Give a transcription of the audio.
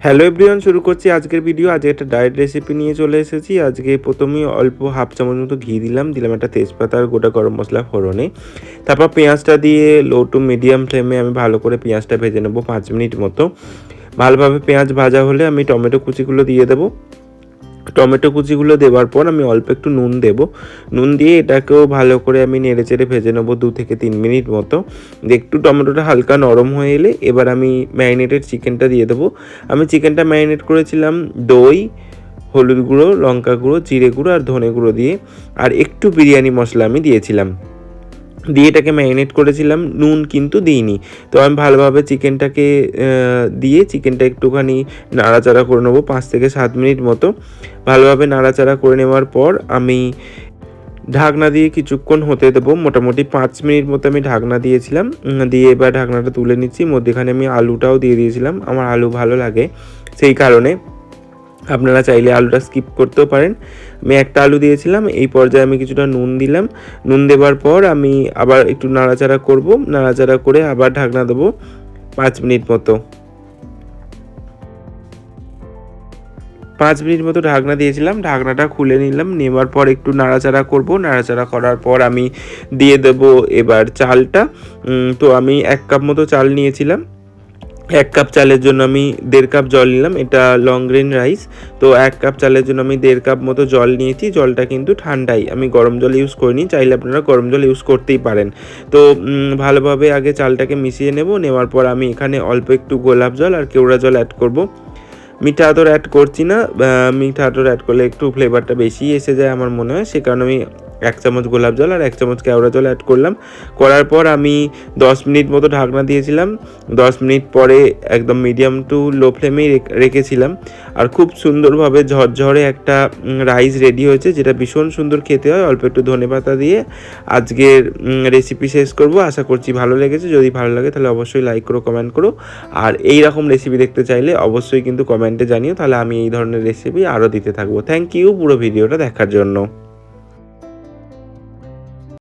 Hello everyone, শুরু করছি আজকের ভিডিও। আজকে একটা ডায়েট রেসিপি নিয়ে চলে এসেছি। আজকে প্রথমেই অল্প হাফ চামচ মতো ঘি দিলাম একটা তেজপাতা আর গোটা গরম মশলা ফোড়নে। তারপর পেঁয়াজটা দিয়ে লো টু মিডিয়াম ফ্লেমে আমি ভালো করে পেঁয়াজটা ভেজে নেবো 5 মিনিট মতো। ভালোভাবে পেঁয়াজ ভাজা হলে আমি টমেটো কুচিগুলো দিয়ে দেবো। টমেটো কুচিগুলো দেওয়ার পর আমি অল্প একটু নুন দেব। নুন দিয়ে এটাকেও ভালো করে আমি নেড়ে চেড়ে ভেজে নেবো 2 থেকে 3 মিনিট মতো। একটু টমেটোটা হালকা নরম হয়ে এলে এবার আমি ম্যারিনেটেড চিকেনটা দিয়ে দেবো। আমি চিকেনটা ম্যারিনেট করেছিলাম দই, হলুদ গুঁড়ো, লঙ্কা গুঁড়ো, জিরে গুঁড়ো আর ধনে গুঁড়ো দিয়ে, আর একটু বিরিয়ানি মশলা আমি দিয়েছিলাম। দিয়ে এটাকে ম্যারিনেট করেছিলাম, নুন কিন্তু দিইনি। তো আমি ভালোভাবে চিকেনটাকে দিয়ে চিকেনটা একটুখানি নাড়াচাড়া করে নেবো 5 থেকে 7 মিনিট মতো। ভালোভাবে নাড়াচাড়া করে নেওয়ার পর আমি ঢাকনা দিয়ে কিছুক্ষণ হতে দেবো। মোটামুটি 5 মিনিট মতো আমি ঢাকনা দিয়েছিলাম। দিয়ে এবার ঢাকনাটা তুলে নিচ্ছি। মধ্যেখানে আমি আলুটাও দিয়ে দিয়েছিলাম, আমার আলু ভালো লাগে সেই কারণে। আপনারা চাইলে আলুটা স্কিপ করতেও পারেন। আমি একটা আলু দিয়েছিলাম। এই পর্যায়ে আমি কিছুটা নুন দিলাম। নুন দেওয়ার পর আমি আবার একটু নাড়াচাড়া করব। নাড়াচাড়া করে আবার ঢাকনা দেবো 5 মিনিট মতো। 5 মিনিট মতো ঢাকনা দিয়েছিলাম। ঢাকনাটা খুলে নিলাম। নেওয়ার পর একটু নাড়াচাড়া করব। নাড়াচাড়া করার পর আমি দিয়ে দেবো এবার চালটা। তো আমি 1 কাপ মতো চাল নিয়েছিলাম। 1 কাপ চালের জন্য আমি 1.5 কাপ জল নিলাম। এটা লং গ্রেন রাইস। তো 1 কাপ চালের জন্য আমি 1.5 কাপ মতো জল নিয়েছি। জলটা কিন্তু ঠান্ডাই, আমি গরম জল ইউজ করিনি। চাইলে আপনারা গরম জল ইউজ করতেই পারেন। তো ভালোভাবে আগে চালটাকে মিশিয়ে নেব। নেওয়ার পর আমি এখানে অল্প একটু গোলাপ জল আর কেওড়া জল অ্যাড করব। মিঠা আতর অ্যাড করছি না। মিঠা আতর অ্যাড করলে একটু ফ্লেভারটা বেশি এসে যায় আমার মনে হয়, সে কারণে আমি 1 চামচ গোলাপ জল আর 1 চামচ কেওড়া জল অ্যাড করলাম। করার পর আমি 10 মিনিট মতো ঢাকনা দিয়েছিলাম। 10 মিনিট পরে একদম মিডিয়াম টু লো ফ্লেমেই রেখেছিলাম। আর খুব সুন্দরভাবে ঝরঝরে একটা রাইস রেডি হয়েছে, যেটা ভীষণ সুন্দর খেতে হয়। অল্প একটু ধনেপাতা দিয়ে আজকের রেসিপি শেষ করব। আশা করছি ভালো লেগেছে। যদি ভালো লাগে তাহলে অবশ্যই লাইক করো, কমেন্ট করো। আর এই রকম রেসিপি দেখতে চাইলে অবশ্যই কিন্তু কমেন্টে জানিও, তাহলে আমি এই ধরনের রেসিপি আরও দিতে থাকবো। থ্যাংক ইউ পুরো ভিডিওটা দেখার জন্য।